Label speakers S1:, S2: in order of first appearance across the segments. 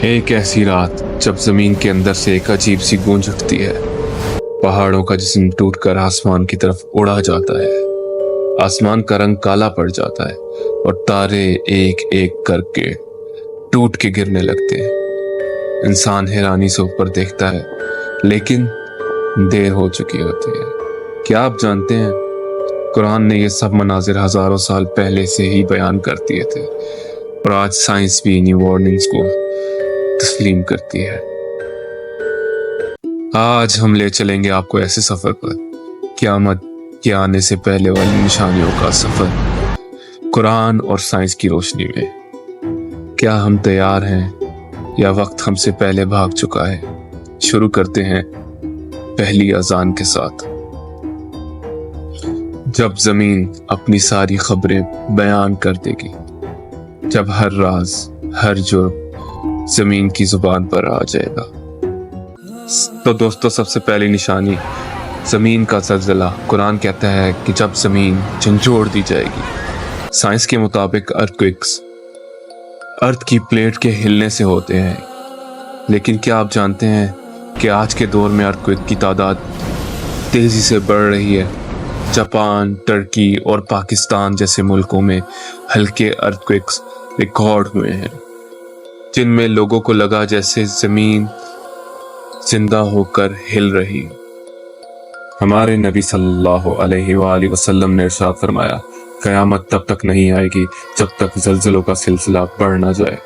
S1: ایک ایسی رات جب زمین کے اندر سے ایک عجیب سی گونج اٹھتی ہے، پہاڑوں کا جسم ٹوٹ کر آسمان کی طرف اڑا جاتا ہے، آسمان کا رنگ کالا پڑ جاتا ہے اور تارے ایک ایک کر کے ٹوٹ کے گرنے لگتے ہیں۔ انسان حیرانی سے اوپر دیکھتا ہے، لیکن دیر ہو چکی ہوتی ہے۔ کیا آپ جانتے ہیں قرآن نے یہ سب مناظر ہزاروں سال پہلے سے ہی بیان کر دیے تھے، اور آج سائنس بھی انہی وارننگز کو تسلیم کرتی ہے۔ آج ہم لے چلیں گے آپ کو ایسے سفر پر، قیامت کے آنے سے پہلے والی نشانیوں کا سفر، قرآن اور سائنس کی روشنی میں۔ کیا ہم تیار ہیں یا وقت ہم سے پہلے بھاگ چکا ہے؟ شروع کرتے ہیں پہلی اذان کے ساتھ۔ جب زمین اپنی ساری خبریں بیان کر دے گی، جب ہر راز، ہر جرم زمین کی زبان پر آ جائے گا۔ تو دوستو، سب سے پہلی نشانی زمین کا زلزلہ۔ قرآن کہتا ہے کہ جب زمین جھنجھوڑ دی جائے گی۔ سائنس کے مطابق ارتھ ارتھ کی پلیٹ کے ہلنے سے ہوتے ہیں، لیکن کیا آپ جانتے ہیں کہ آج کے دور میں ارتھ کی تعداد تیزی سے بڑھ رہی ہے؟ جاپان، ترکی اور پاکستان جیسے ملکوں میں ہلکے ارتھ ریکارڈ ہوئے ہیں، جن میں لوگوں کو لگا جیسے زمین زندہ ہو کر ہل رہی۔ ہمارے نبی صلی اللہ علیہ وآلہ وسلم نے ارشاد فرمایا، قیامت تب تک نہیں آئے گی جب تک زلزلوں کا سلسلہ بڑھ نہ جائے۔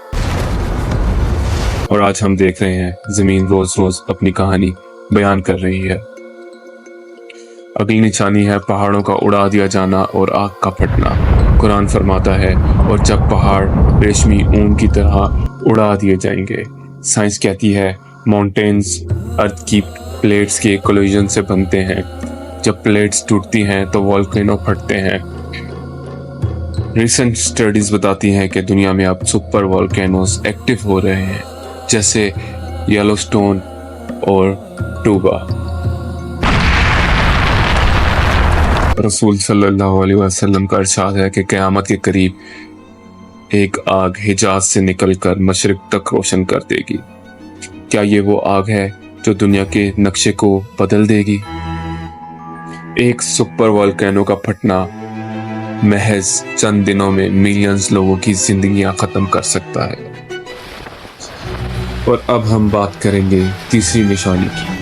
S1: اور آج ہم دیکھ رہے ہیں زمین روز روز اپنی کہانی بیان کر رہی ہے۔ اگلی نشانی ہے پہاڑوں کا اڑا دیا جانا اور آگ کا پھٹنا۔ قرآن فرماتا ہے، اور جب پہاڑ ریشمی اون کی طرح اڑا دیے جائیں گے۔ سائنس کہتی ہے ماؤنٹینز ارتھ کی پلیٹس کے کولیجن سے بنتے ہیں۔ جب پلیٹس ٹوٹتی ہیں تو والکینو پھٹتے ہیں۔ ریسنٹ سٹڈیز بتاتی ہیں کہ دنیا میں اب سپر والکینوز ایکٹیو ہو رہے ہیں، جیسے یلو سٹون اور ٹوبا۔ رسول صلی اللہ علیہ وسلم کا ارشاد ہے کہ قیامت کے قریب ایک آگ حجاز سے نکل کر مشرق تک روشن کر دے گی۔ کیا یہ وہ آگ ہے جو دنیا کے نقشے کو بدل دے گی؟ ایک سپر والکینو کا پھٹنا محض چند دنوں میں ملینز لوگوں کی زندگیاں ختم کر سکتا ہے۔ اور اب ہم بات کریں گے تیسری نشانی کی۔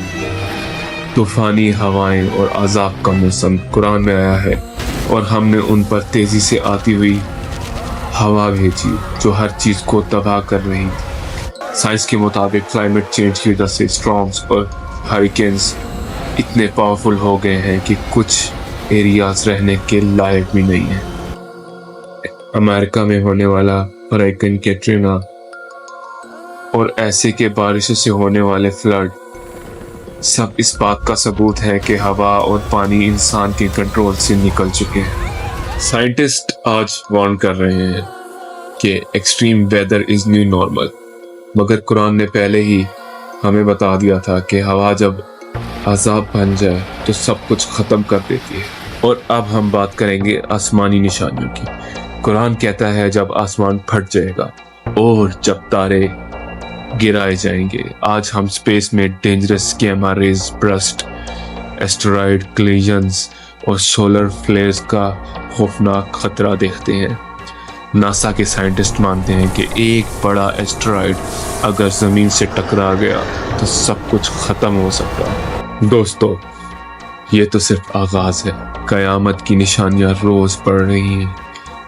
S1: طوفانی ہوائیں اور عذاب کا موسم۔ قرآن میں آیا ہے، اور ہم نے ان پر تیزی سے آتی ہوئی ہوا بھیجی جو ہر چیز کو تباہ کر رہی تھی۔ سائنس کے مطابق کلائمیٹ چینج کی وجہ سے اسٹارمز اور ہریکینز اتنے پاورفل ہو گئے ہیں کہ کچھ ایریاز رہنے کے لائق بھی نہیں ہیں۔ امریکہ میں ہونے والا ہریکین کیٹرینا اور ایسے کے بارشوں سے ہونے والے فلڈ سب اس بات کا ثبوت ہے کہ ہوا اور پانی انسان کے کنٹرول سے نکل چکے ہیں۔ سائنٹسٹ آج وارن کر رہے ہیں کہ extreme weather is new normal, مگر قرآن نے پہلے ہی ہمیں بتا دیا تھا کہ ہوا جب عذاب بن جائے تو سب کچھ ختم کر دیتی ہے۔ اور اب ہم بات کریں گے آسمانی نشانیوں کی۔ قرآن کہتا ہے جب آسمان پھٹ جائے گا اور جب تارے گرائے جائیں گے۔ آج ہم سپیس میں ڈینجرس گیما ریز برسٹ، ایسٹرائڈ کلیجنز اور سولر فلیئرز کا خوفناک خطرہ دیکھتے ہیں۔ ناسا کے سائنٹسٹ مانتے ہیں کہ ایک بڑا ایسٹرائڈ اگر زمین سے ٹکرا گیا تو سب کچھ ختم ہو سکتا ہے۔ دوستو، یہ تو صرف آغاز ہے۔ قیامت کی نشانیاں روز بڑھ رہی ہیں،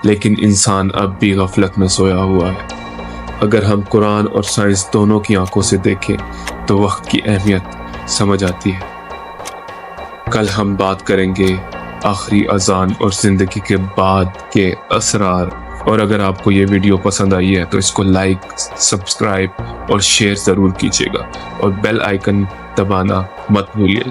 S1: لیکن انسان اب بھی غفلت میں سویا ہوا ہے۔ اگر ہم قرآن اور سائنس دونوں کی آنکھوں سے دیکھیں تو وقت کی اہمیت سمجھ آتی ہے۔ کل ہم بات کریں گے آخری اذان اور زندگی کے بعد کے اسرار۔ اور اگر آپ کو یہ ویڈیو پسند آئی ہے تو اس کو لائک، سبسکرائب اور شیئر ضرور کیجیے گا، اور بیل آئیکن دبانا مت بھولیے۔